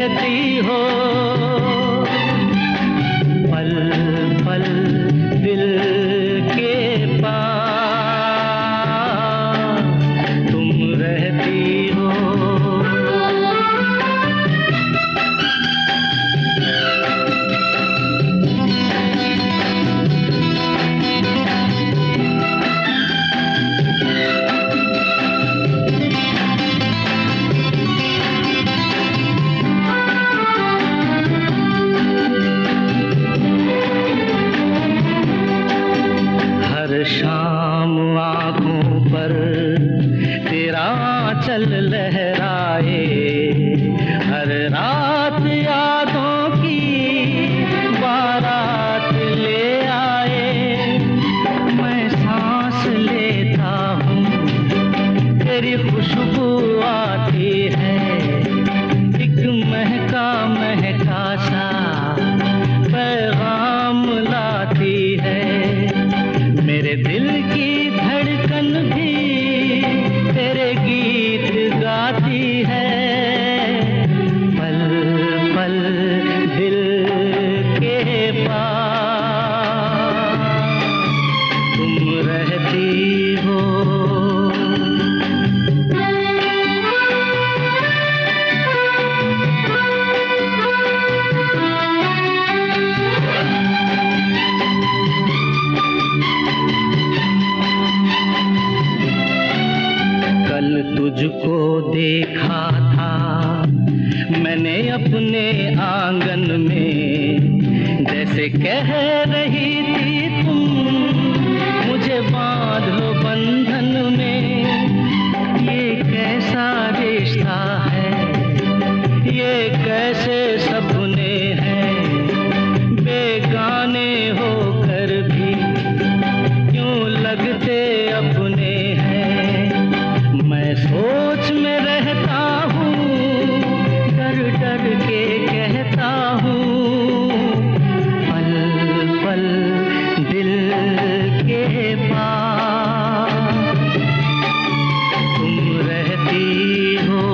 रहती हो, पल पल दिल के पास तुम रहती हो। शाम आँखों पर तेरा आँचल लहराए, हर रात यादों की बारात ले आए। मैं सांस लेता हूँ तेरी खुशबू आती है, एक महका महका सा पैगाम लाती है। मेरे दिल की धड़कन भी तेरे गीत गाती है, पल पल दिल के पास तुम रहती हो। कल तुझको देखा था मैंने अपने आंगन में, जैसे कह रही थी तुम मुझे बांध लो बंधन में। ये कैसा रिश्ता है, ये कैसे सपने हैं, बेगाने होकर भी क्यों लगते अपने हैं। मैं सोच में रहता हूँ, डर डर के कहता हूँ, पल पल दिल के पास तुम रहती हो।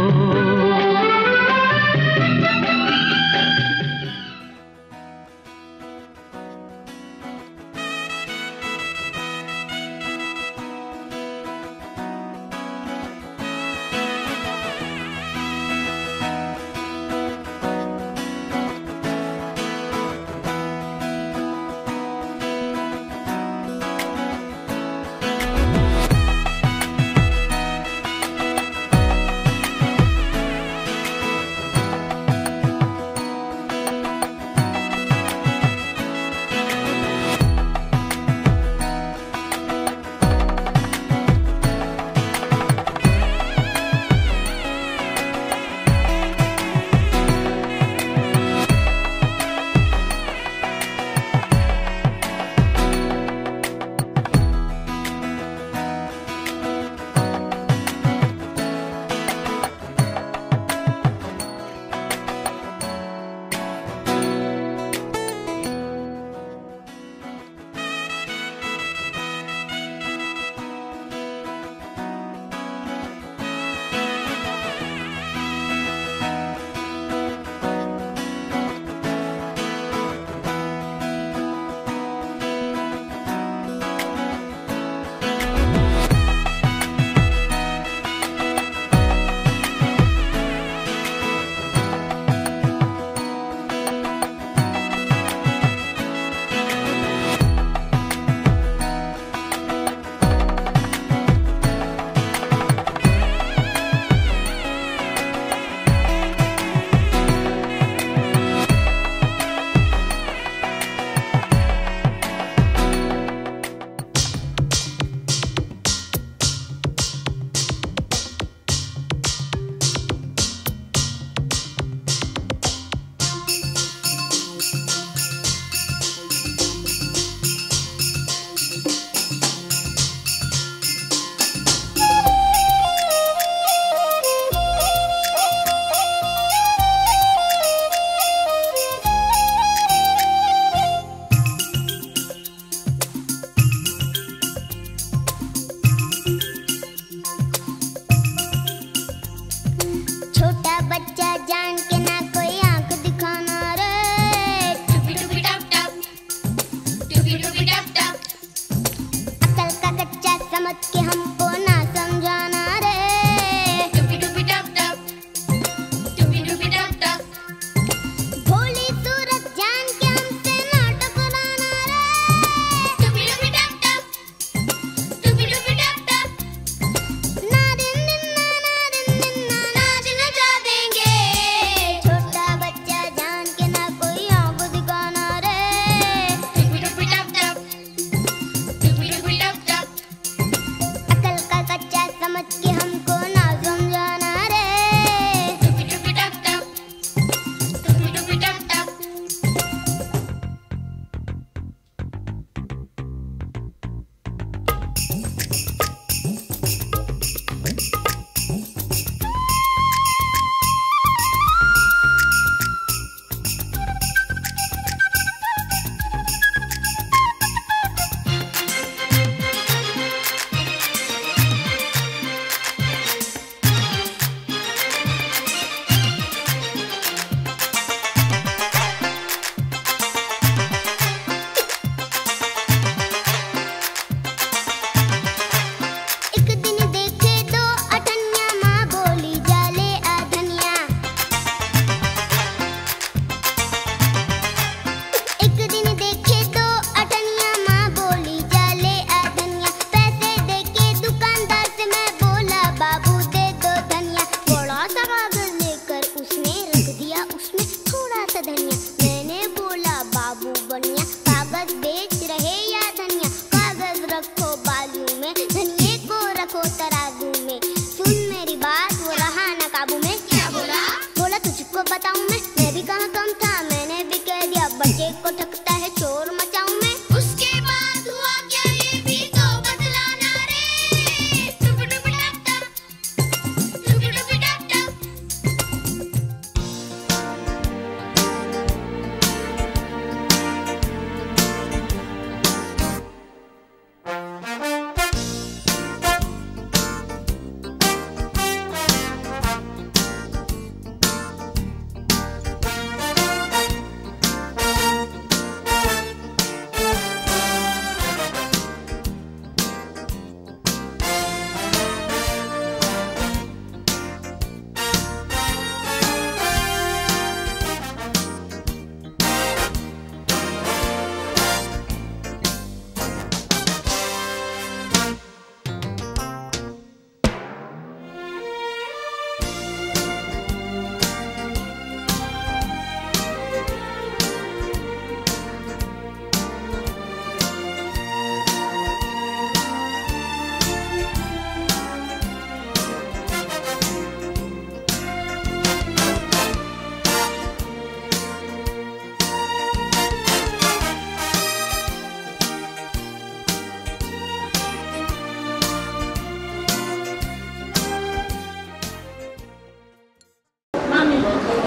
छोटा बच्चा जान के ना कोई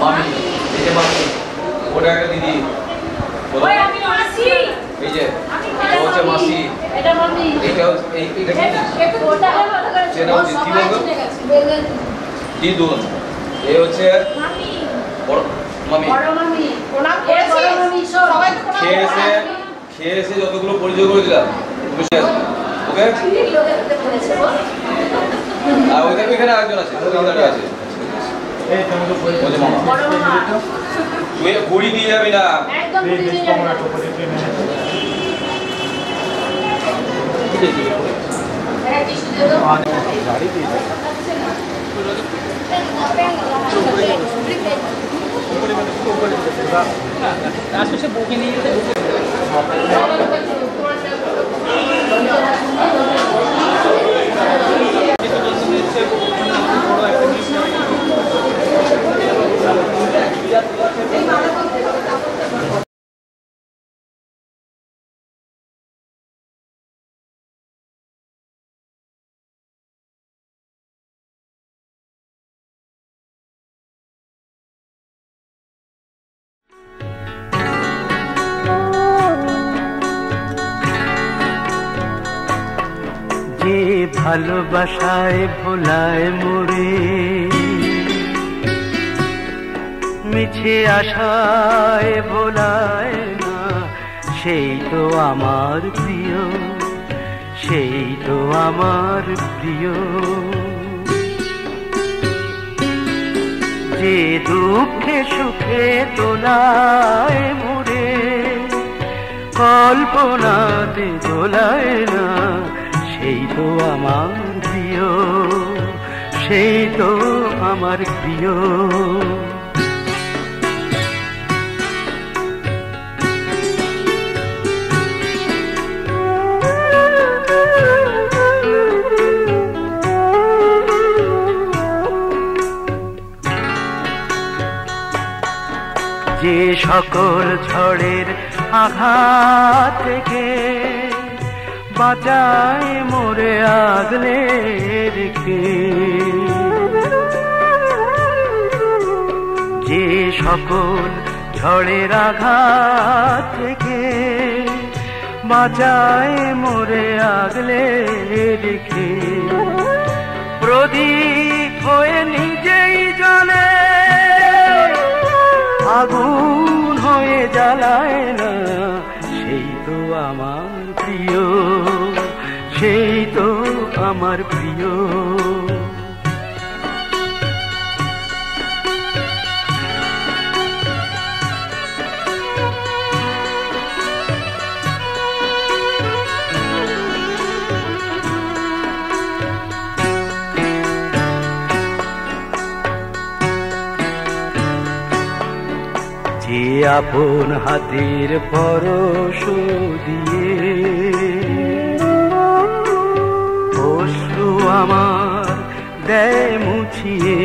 মামি, এই যে মামি, ওটা একটা দিদি। ওই আমি মাসি। এই যে ও হচ্ছে মাসি। এটা মামি। এটা এটা কি? একটু ওটা ভালো করে। সেটা হচ্ছে কি বলবো? দিদুন। এই হচ্ছে মামি। বড় মামি। বড় মামি। প্রণাম করেছি। বড় মামি সবাই তো প্রণাম খেয়ে এসে যতগুলো পরিচয় করে দিলাম বুঝে আসবে ওকে? আর ওইখানে আরেকজন আছে, আছে তুই ঘুড়ি দিয়ে যাবি না। আশেপাশে বউকে নিয়ে যেতে ভালোবাসায় ভোলায় মোরে, মিছে আশায় ভোলায় না, সেই তো আমার প্রিয়, সেই তো আমার প্রিয়। যে দুঃখে সুখে দোলায় মোরে, কল্পনাতে দোলায় না, সেই তো আমার প্রিয়, সেই তো আমার প্রিয়। যে সকল ঝড়ের আঘাত থেকে বাঁচায় মোরে আগলে রেখে, যে সকল ঝড়ের আঘাত থেকে বাঁচায় মোরে আগলে রেখে, প্রদীপ হয়ে নিজেই জ্বলে, আগুন হয়ে জ্বালায় না, সেই তো আমার প্রিয়, সেই তো আমার প্রিয়। যে আপন হাতের পরশ দিয়ে অশ্রু আমার দেয় মুছিয়ে,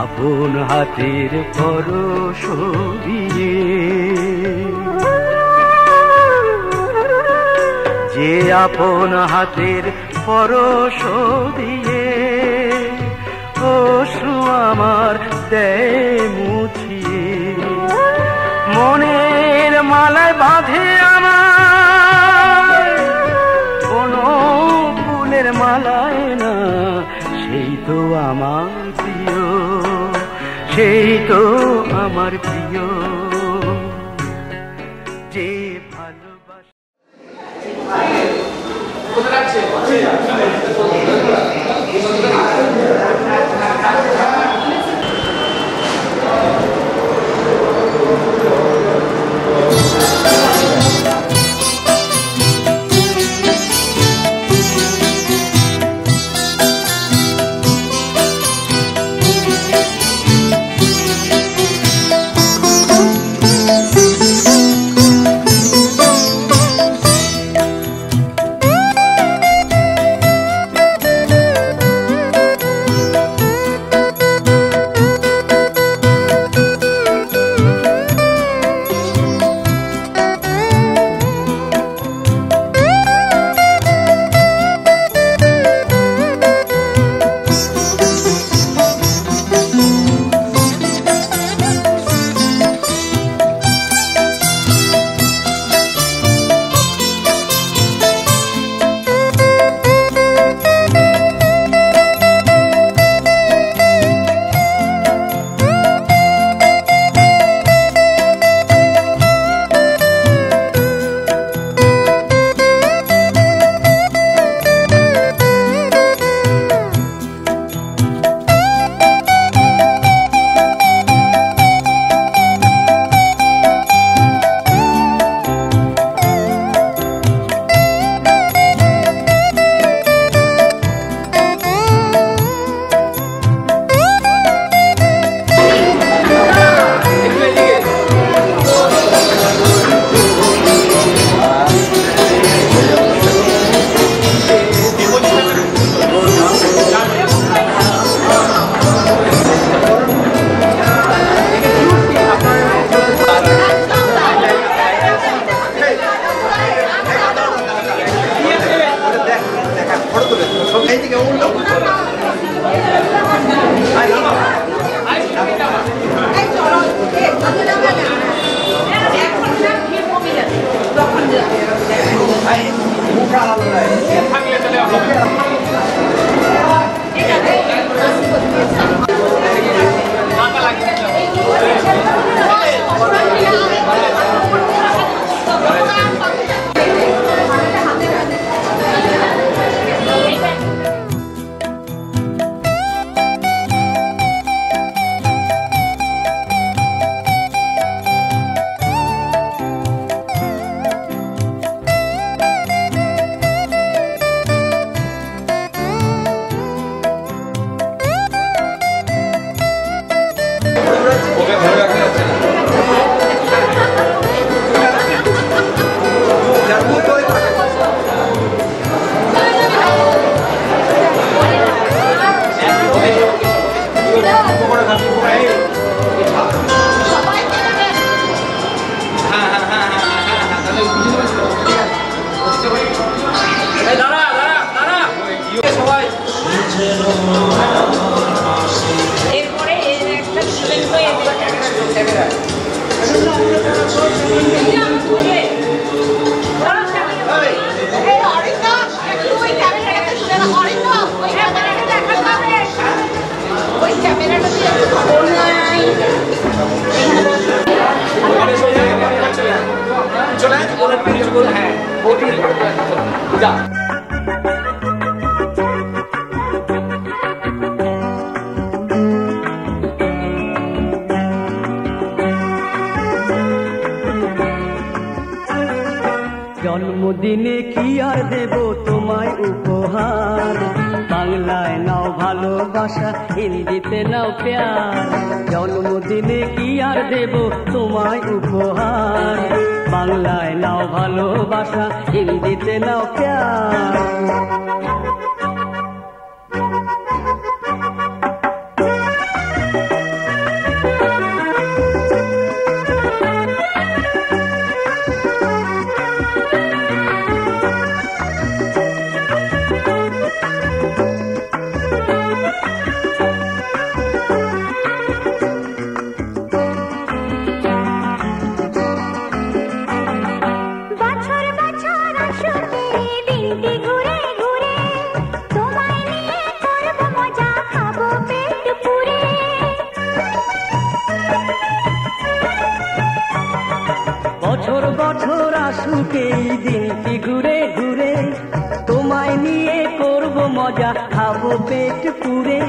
আপন হাতের পরশ দিয়ে, যে আপন হাতের পরশ দিয়ে অশ্রু আমার দেয় মুছিয়ে, মনের মালায় বাঁধে আমার কোনো ফুলের মালায় না, সেই তো আমার প্রিয়, সেই তো আমার প্রিয়। যে ভালোবাসা জন্মদিনে কি আর দেব তোমায় উপহার, বাংলায় নাও ভালোবাসা, হিন্দিতে নাও প্যার। জন্মদিনে কি আর দেব তোমায় উপহার, বাংলায় নাও ভালোবাসা, হিন্দিতে নাও প্যার। বছর বছর আসুক এই দিনটি ঘুরে ঘুরে, তোমায় নিয়ে করব মজা, খাবো পেট পুরে,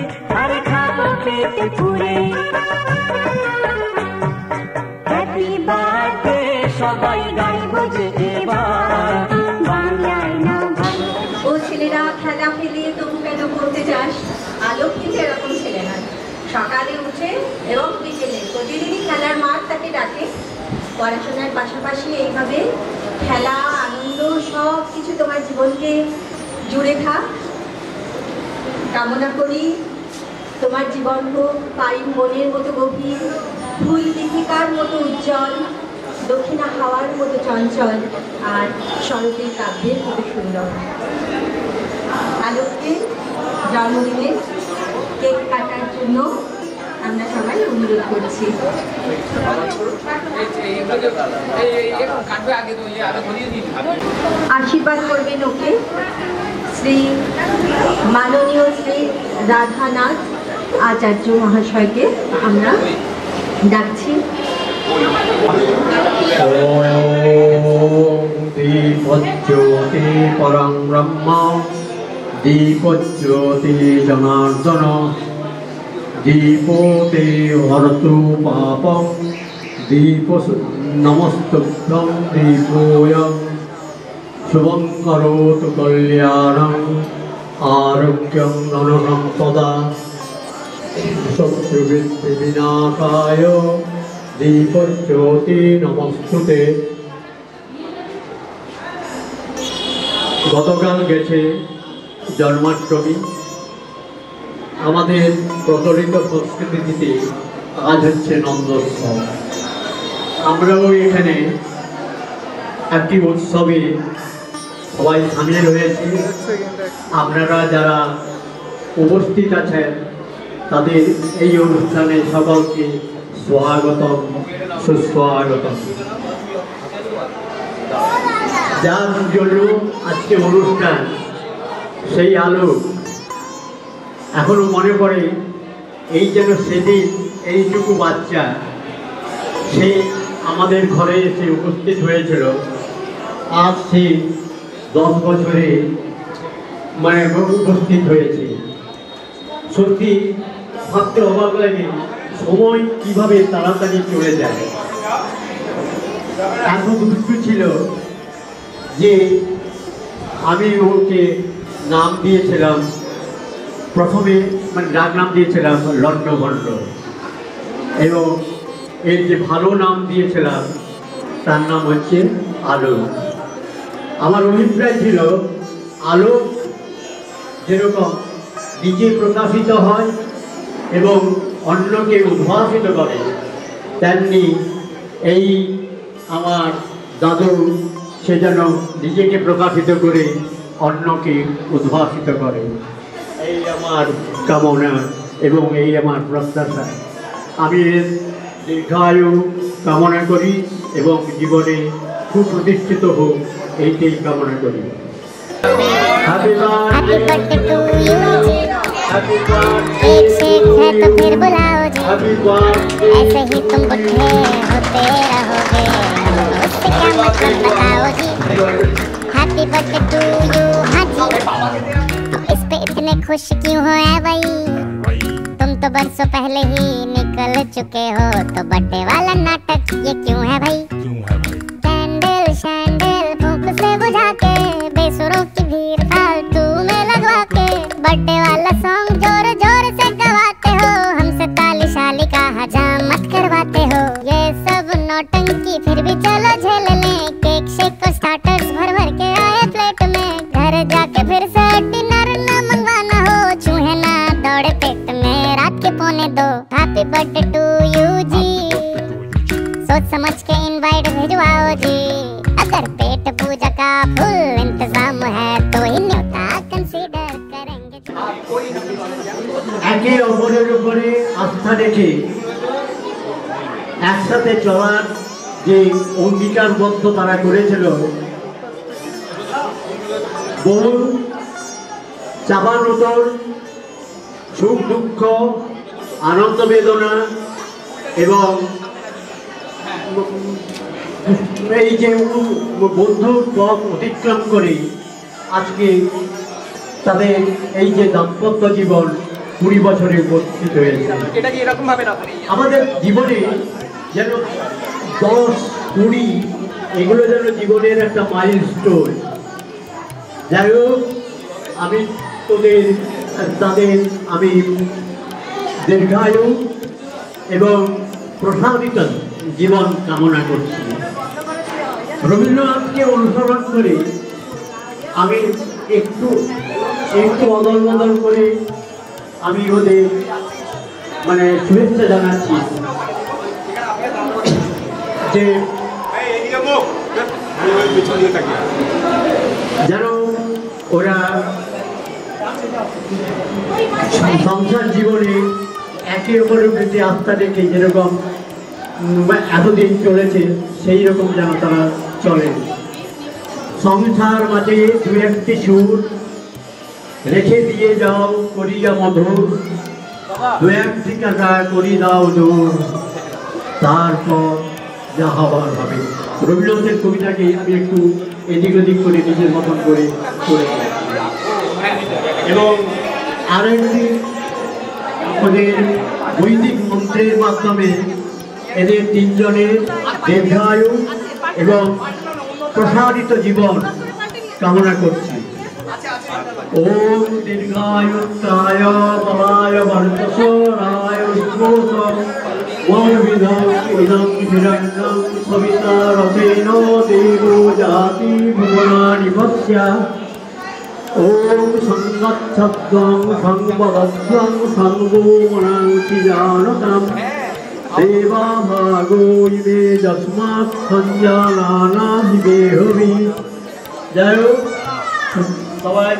আর খাবো পেট পুরে। হ্যাপি বার্থডে সবাই গাইবো যে এবার, বাংলায় না ভালো। ও ছেলেরা খেলা ফেলে তবু কেন করতে যাস? আলোক কিন্তু এরকম ছেলে নয়, সকালে উঠে এবং বিকেলে প্রতিদিনই খেলার মাঠ তাকে ডাকে। পড়াশোনার পাশাপাশি এইভাবে খেলা, আনন্দ সব কিছু তোমার জীবনকে জুড়ে থাক। কামনা করি তোমার জীবন হোক পাইন মনের মতো গভীর, ফুল দীপিকার মতো উজ্জ্বল, দক্ষিণা হাওয়ার মতো চঞ্চল, আর শরতের কাব্যের মতো সুন্দর। আলোককে জন্মদিনে কেক কাটার জন্য আমরা সবাই অনুরোধ করছি। আশীর্বাদ করবেন ওকে শ্রী মাননীয় শ্রী রাধানাথ আচার্য মহাশয়কে আমরা ডাকছি। দীপজ্যোতি পরং ব্রহ্ম, দীপজ্যোতি জনার্দন, দীপোতে হরতু পাপং, দীপ নমস্তুভ্যং দীপোয়ং, শুভং করোতু কল্যাণং, আরোগ্যং ধনং তদা, শত্রুবৃত্তি বিনাশায় দীপজ্যোতি নমস্তুতে। গতকাল গেছে জন্মাষ্টমী। আমাদের প্রচলিত সংস্কৃতিতে আজ হচ্ছে নন্দোৎসব। আমরাও এখানে একটি উৎসবে সবাই সামিল হয়েছি। আপনারা যারা উপস্থিত আছেন তাদের এই অনুষ্ঠানে সকলকে স্বাগতম, সুস্বাগতম। যার জন্য আজকে অনুষ্ঠান, সেই আলো এখনো মনে পড়ে। এই যেন সেদিন এইটুকু বাচ্চা সে আমাদের ঘরে এসে উপস্থিত হয়েছিল, আজ সে 10 বছরে উপস্থিত হয়েছে। সত্যি ভাবতে অবাক লাগে সময় কিভাবে তাড়াতাড়ি চলে যায়। এত দুষ্টু ছিল যে আমি ওকে নাম দিয়েছিলাম, প্রথমে ডাক নাম দিয়েছিলাম লণ্ডভণ্ড, এবং এর যে ভালো নাম দিয়েছিলাম তার নাম হচ্ছে আলো। আমার অভিপ্রায় ছিল আলো যেরকম নিজে প্রকাশিত হয় এবং অন্যকে উদ্ভাসিত করে, তেমনি এই আমার দাদু সে যেন নিজেকে প্রকাশিত করে অন্যকে উদ্ভাসিত করে। এই আমার কামনা এবং এই আমার প্রত্যাশা। আমি এর দীর্ঘায়ু কামনা করি এবং জীবনে সুপ্রতিষ্ঠিত হোক এইটাই কামনা করি। हैप्पी बर्थडे टू यू जी। एक से एक है तो फिर बुलाओ जी। ऐसे ही तुम बुढ़े होते रहोगे, उससे क्या मतलब बताओ जी। Happy birthday to you. हाँ जी, इस पे इतने खुश क्यों हो है भाई? तुम तो बरसों पहले ही निकल चुके हो, तो बर्थडे वाला नाटक ये क्यों है भाई? कैंडल शैंडल फूंक से बुझा के, बेसुरों की भीड़ फालतू में लगवा के, बर्थडे वाला सॉन्ग जोर जोर से गवाते हो, हमसे ताली शाली का हजामत करवाते हो। ये सब नौटंकी फिर भी चलो झेल लें, केक शेक और स्टार्टर्स भर भर के आए प्लेट में, घर जाके फिर से डिनर न मंगवाना हो, चूहे ना दौड़े पेट में रात के 1:45। हैप्पी बर्थडे टू यू जी। सोच समझ के इनवाइट भिजवाओ जी, अगर पेट पूजा का फुल इंतजाम है तो ही न्योता कंसीडर करेंगे। একে অপরের উপরে আস্থা রেখে একসাথে চলার যে অঙ্গীকারবদ্ধ তারা করেছিল, বহু চাপানোতর সুখ দুঃখ আনন্দ বেদনা এবং এই যে বন্ধুর পথ অতিক্রম করে আজকে তাদের এই যে দাম্পত্য জীবন 20 বছরে উপস্থিত হয়েছে। আমাদের জীবনে যেন 10, 20 এগুলো যেন জীবনের একটা মাইলস্টোন। যাই হোক, আমি তাদের আমি দীর্ঘায়ু এবং প্রসারিত জীবন কামনা করছি। রবীন্দ্রনাথকে অনুসরণ করে আমি একটু অদল বদল করে আমি ওদের মানে শুভেচ্ছা জানাচ্ছি যে যেন ওরা সংসার জীবনে একে অপরের প্রতি আস্থা রেখে যেরকম এতদিন চলেছে সেই রকম যেন তারা চলে। সংসার মাঝে দু একটি সুর রেখে দিয়ে যাও করিয়া মধুর, দু একটি কাটা করি দাও দূর, তারপর যা হবার হবে। রবীন্দ্রনাথের কবিতাকে আমি একটু এদিক ওদিক করে নিজের মতন করে এবং আরেকটি ওদের বৈদিক মন্ত্রের মাধ্যমে এদের তিনজনের দীর্ঘায়ু এবং প্রসারিত জীবন কামনা করছি। ওম দীর্ঘায়ুত্তায় বলায় বর্ধসরায় বিষ্ণুত মনবিদং ইদং হিরণ্যং সবিতা রথেন দেবো জাতি ভুবনানি পশ্যা। ওম সংগচ্ছদ্বং সংবদস্বং সংগোমনাংসি জানতাম দেবা ভাগো ইবে যস্মাৎ সঞ্জানানা বিদেহবি। যাই হোক, সবাই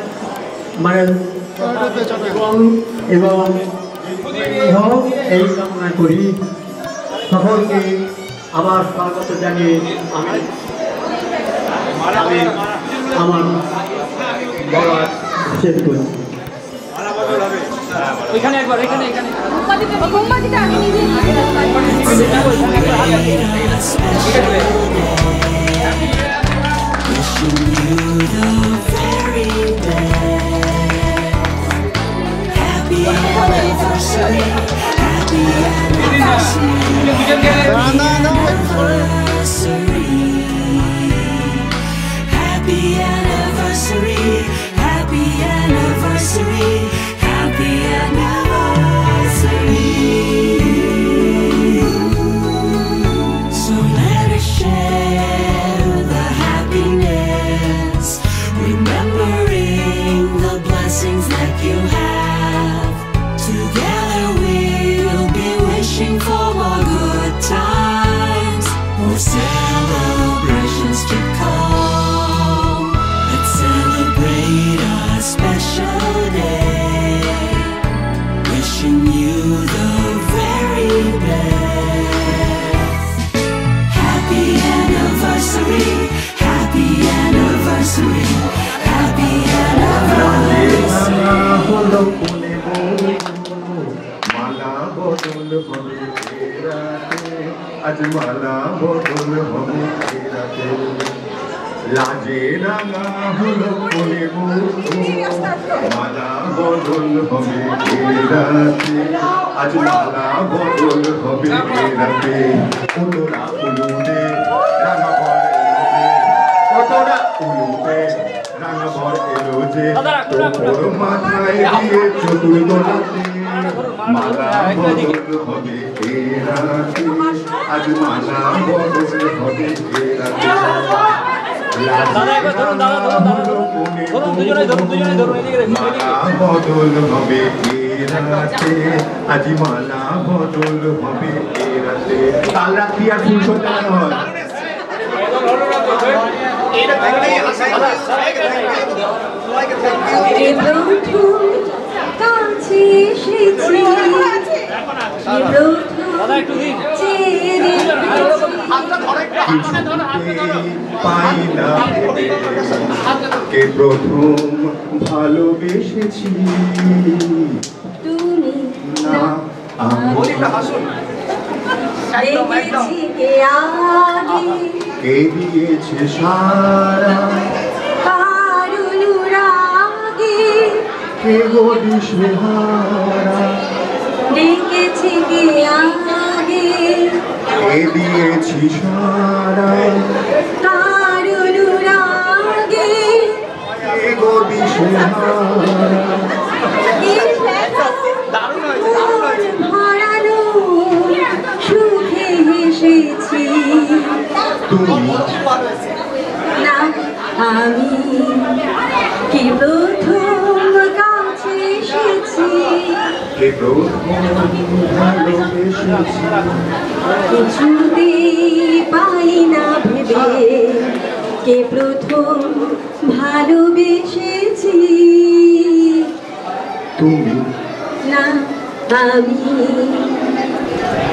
মানে এবং এই কামনা করি। সকলকে আবার স্বাগত জানিয়ে আমি আমার বলার শেষ করি। ওইখানে একবার এখানে মোমবাতিটা আমি নিজে remembering the blessings that you have. Together we'll be বদল হবে এ রাতে, আজ মালা বদল হবে এ রাতে। লাজে রাঙা হলো কোলে মালা বদল হবে এ রাতে, আজ মালা বদল হবে এ রাতে। উলুরা উলুরে রাঙা ভর এলো, কতটা উলুরে রাঙা ভর এলো যে, তোর মাথায় দিয়ে চতুর দোলাতে মালা বদল হবে এ রাতে, আজ মালা বদল হবে এ রাতে। বদল হবে এ রাতে, আজ মালা বদল হবে এ রাতে। কাল রাত্রি আর ফুল সজ্জানো হয়। পাই না কে প্রথম ভালোবেসেছি, তুমি না আমি। কে দিয়েছে সারা কে গো দিশেহারা, ডেকেছি কে আগে কে দিয়েছি সারা কারুরাগে, কে গো দিশেহারা। হারানো সুখে হেসেছি, তুমি না আমি কি প্রথম কাছে এসেছি, কে প্রথম ভালোবেসেছি, কিছুতেই পাই না ভেবে কে প্রথম ভালোবেসেছি, তুমি না আমি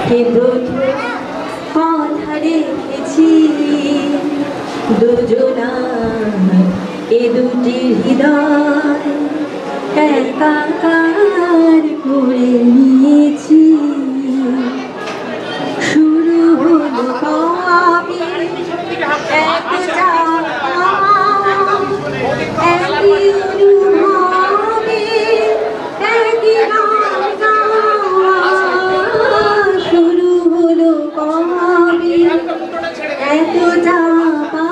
কে প্রথম কথা রেখেছি, দুজনার এ দুটি হৃদয় একাকার করে নিয়েছি। শুরু হলো কবে এক একই অনুভবে একই গান গাওয়া, শুরু হলো কবে এত চাপা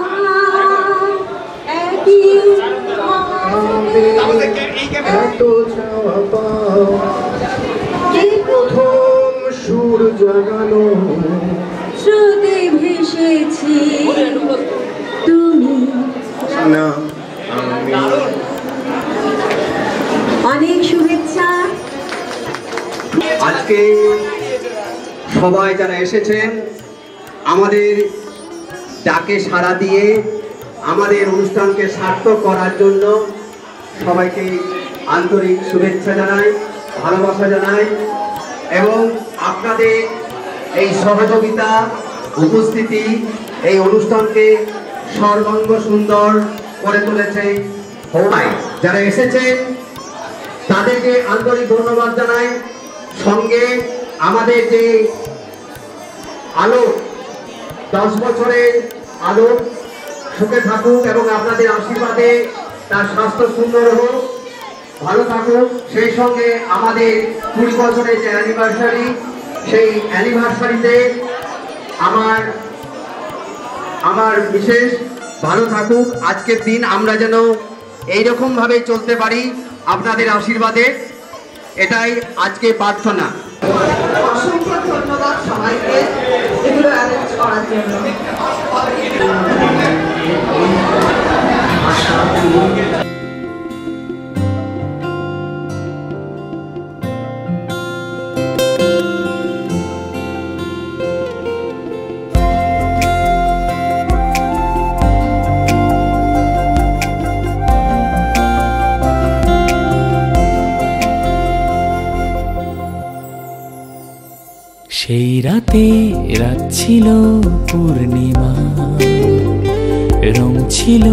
একই অনুভবে এত চাওয়া পাওয়া, কে প্রথম সুর জাগানো, স্রোতে ভেসেছি তুমি না আমি। অনেক শুভেচ্ছা। আজকে সবাই যারা এসেছেন আমাদের ডাকে সাড়া দিয়ে আমাদের অনুষ্ঠানকে সার্থক করার জন্য সবাইকে আন্তরিক শুভেচ্ছা জানাই, ভালোবাসা জানাই এবং আপনাদের এই সহযোগিতা উপস্থিতি এই অনুষ্ঠানকে সর্বাঙ্গ সুন্দর করে তুলেছে। যারা এসেছেন তাদেরকে আন্তরিক ধন্যবাদ জানাই। সঙ্গে আমাদের যে আলো 10 বছরের আলো সুখে থাকুক এবং আপনাদের আশীর্বাদে তার স্বাস্থ্য সুন্দর হোক, ভালো থাকুক। সেই সঙ্গে আমাদের 20 বছরের যে অ্যানিভার্সারি, সেই অ্যানিভার্সারিতে আমার বিশেষ ভালো থাকুক। আজকের দিন আমরা যেন এইরকম ভাবে চলতে পারি আপনাদের আশীর্বাদে, এটাই আজকে প্রার্থনা। অসংখ্য ধন্যবাদ সবাইকে এগুলো অ্যারেঞ্জ করার জন্য। সেই রাতে রাত ছিল পূর্ণিমা, রং ছিল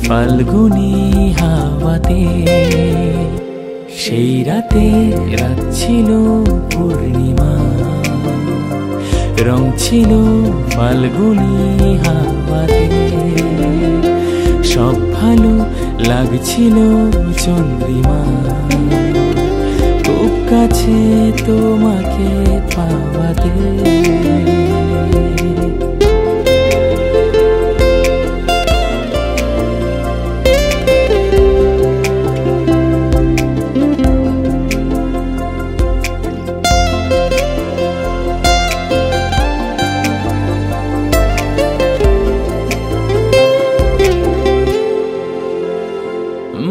ফাল্গুনি হাওয়াতে। সেই রাতে রাত ছিল পূর্ণিমা, রং ছিল ফাল্গুনি হাওয়াতে, সব ভালো লাগছিল চন্দ্রিমা, খুব কাছে তোমাকে পাওয়াতে।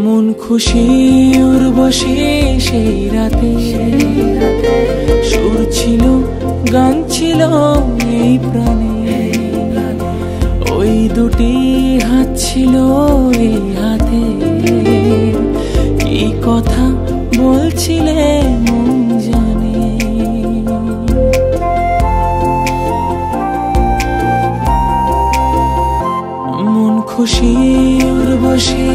মন খুশি উর্বশী সেই রাতে, সুর ছিল গান ছিল এই প্রাণে, ওই দুটি হাত ছিল এই হাতে, কি কথা বলছিলে মন জানে। মন খুশি উর্বশী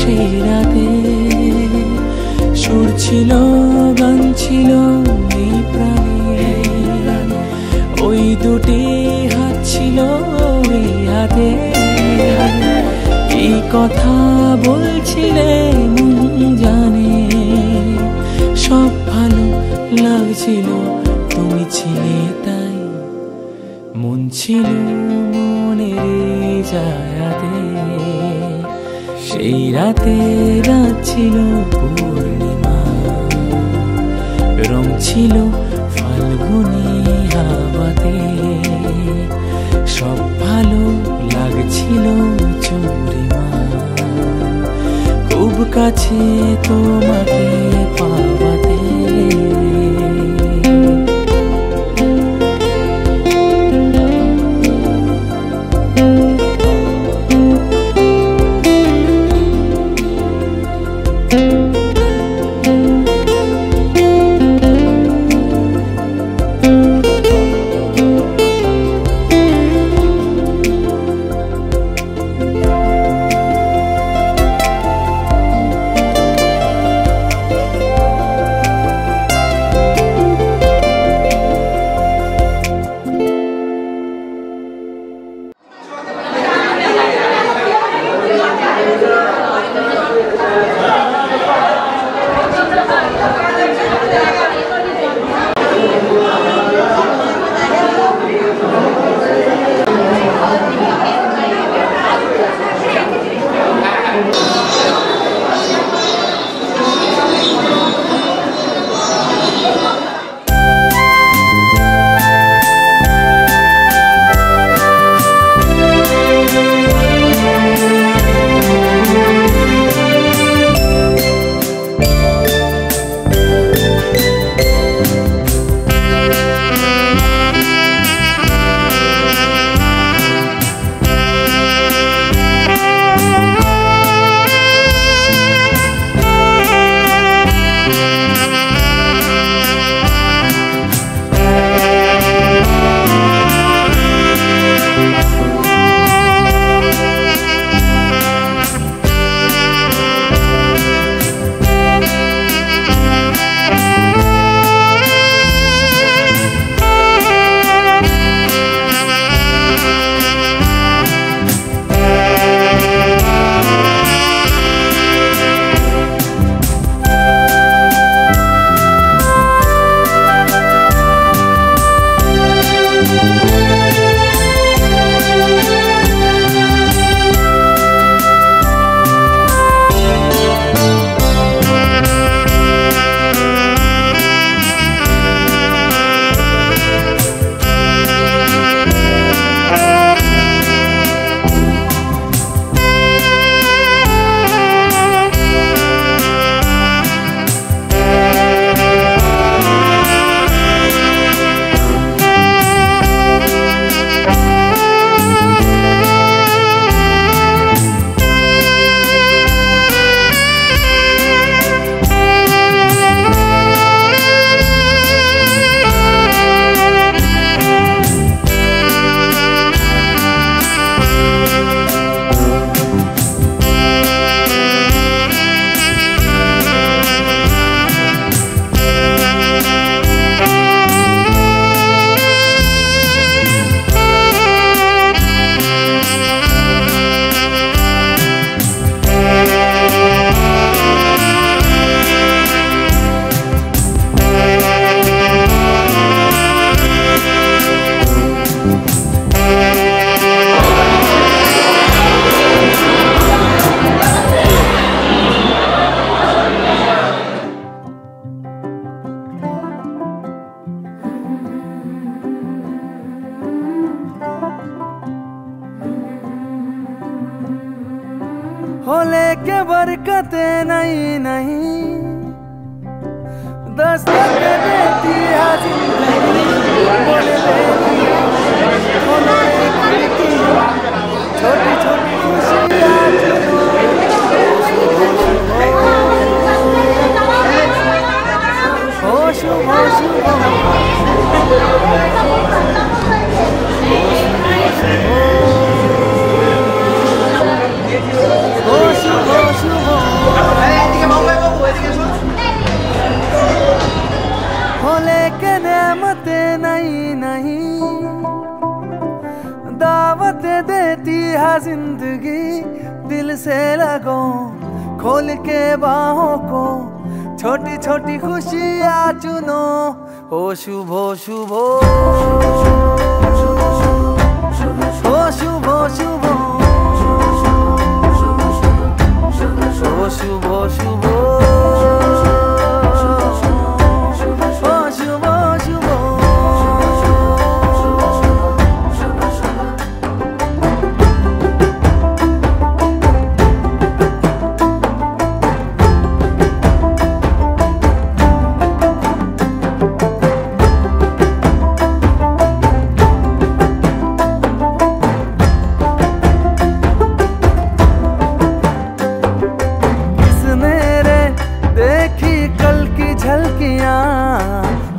সেই রাতে, সুর ছিল গান ছিল এই প্রাণে, ওই দুটি হাত ছিল এই হাতে, কি কথা বলছিলে মন জানে। সব ভালো লাগছিল তুমি ছিলে তাই, মন ছিল মনের জায়গাতে। সেই রাতে রাত ছিল পূর্ণিমা, রং ছিল ফাল্গুনি হাওয়াতে, সব ভালো লাগছিল চন্দ্রিমা, খুব কাছে তোমাকে পাওয়াতে। हो लेके बरकते नहीं नहीं दस्तक देती है जिंदगी बोले छोटी छोटी खुशियाँ हो शुभ शुभ हो लेके नेमते नहीं नहीं दावत देती है जिंदगी दिल से लगो खोल के बाहों को छोटी छोटी खुशियाँ चुनो हो शुभो शुभो हो शुभो शुभो हो शुभो शुभो हो शुभो शुभो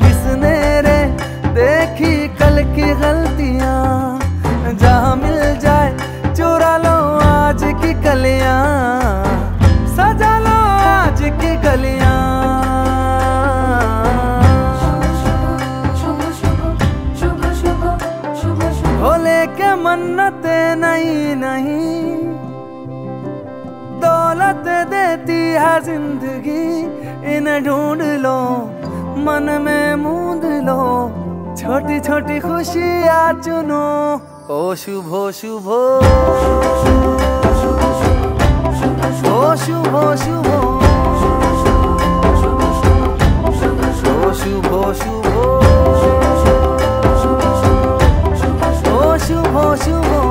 किसने रे देखी कल की गलतियां जहां मिल जाए चुरा लो आज की कलियां सजा लो आज की कलियां हो लेके मन्नते नहीं नहीं दौलत देती है जिंदगी इन्हें ढूंढ लो मन में मूंद लो छोटी छोटी खुशियाँ चुनो ओ शुभो शुभो ओ शुभो शुभो ओ शुभो शुभो ओ शुभो शुभो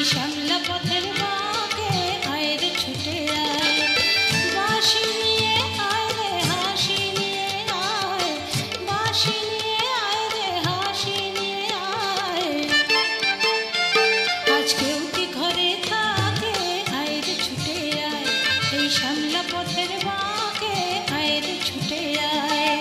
শ্যামলা পথের বাঁকে এই সামলা পথের বাঁকে আয় রে ছুটে আয়।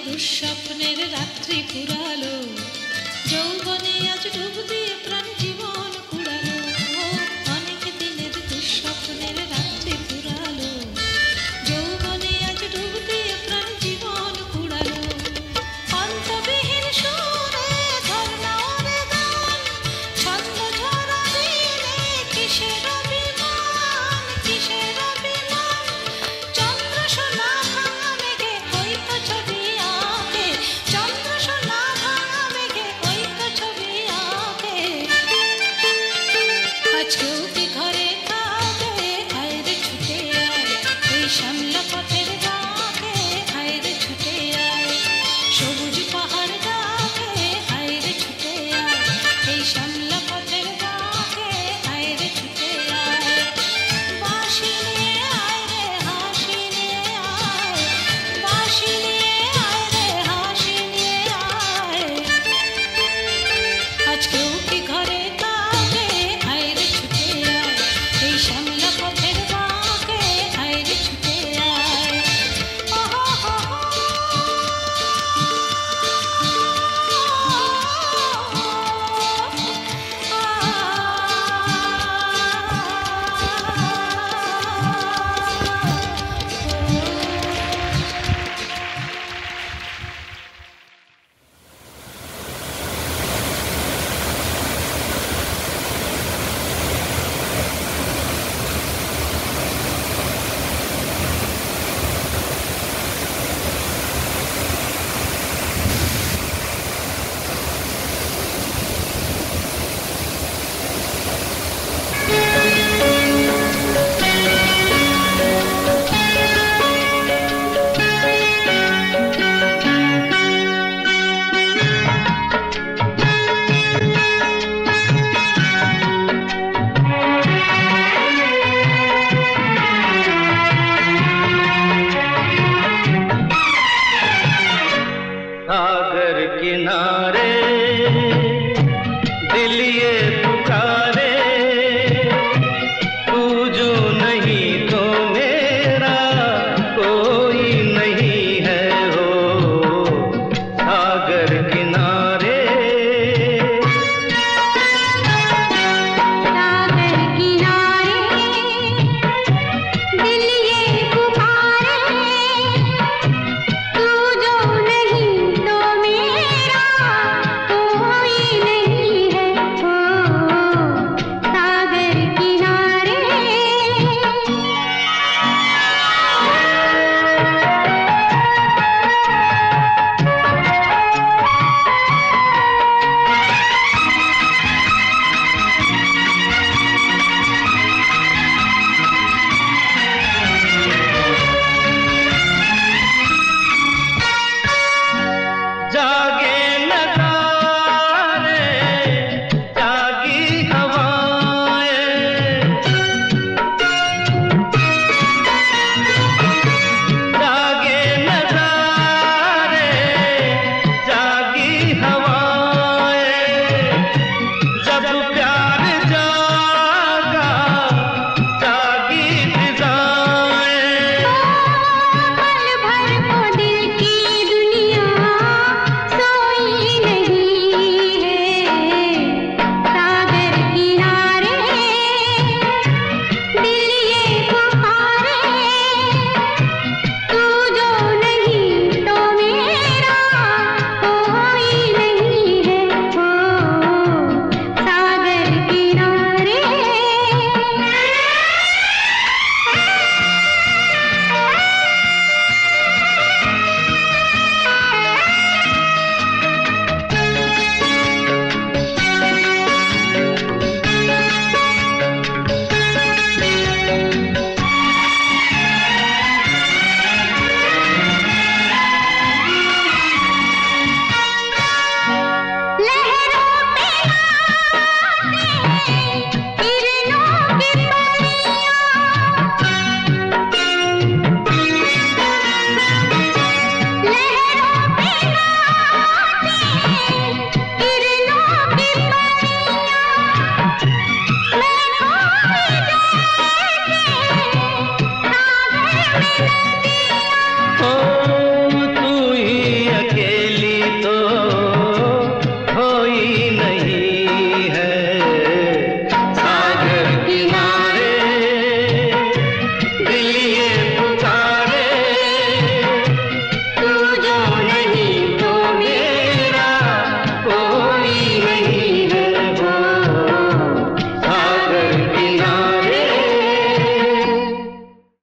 দুঃস্বপ্নের রাত্রি পুরালো, যৌবনে আজ ডুব দিয়ে প্রাণ জীবন কুড়ালো। অনেক দিনের দুঃস্বপ্নের রাত্রি পুরালো, যৌবনে আজ ডুব দিয়ে প্রাণ জীবন কুড়ালো। অন্তবিহীন সুরে ধরনা ওরে গান, ছন্দ ঝরা দিনে কিসের অভিমান, কিসের অভিমান। চন্দ্র সোনা ভাঙা মেঘে ওই তো ছবি আঁকে, চন্দ্র সোনা ভাঙা মেঘে ওই তো ছবি আঁকে। আজকেও কি ঘরে থাকে, আয় রে ছুটে আয় এই শ্যামলা পথের বাঁকে, আয় রে ছুটে আয়। সবুজ পাহাড় ডাকে, আয় রে ছুটে আয় এই শ্যামলা পথের বাঁকে, আয় রে ছুটে আয়। বাঁশি নিয়ে আয় রে হাসি নিয়ে আয়, বাঁশি নিয়ে আয় রে হাসি নিয়ে আয়। আজকেও কি ঘরে থাকে, আয় রে ছুটে আয় এই শ্যামলা পথের বাঁকে, আয় রে ছুটে আয়। सागर किनारे दिल ये पुकार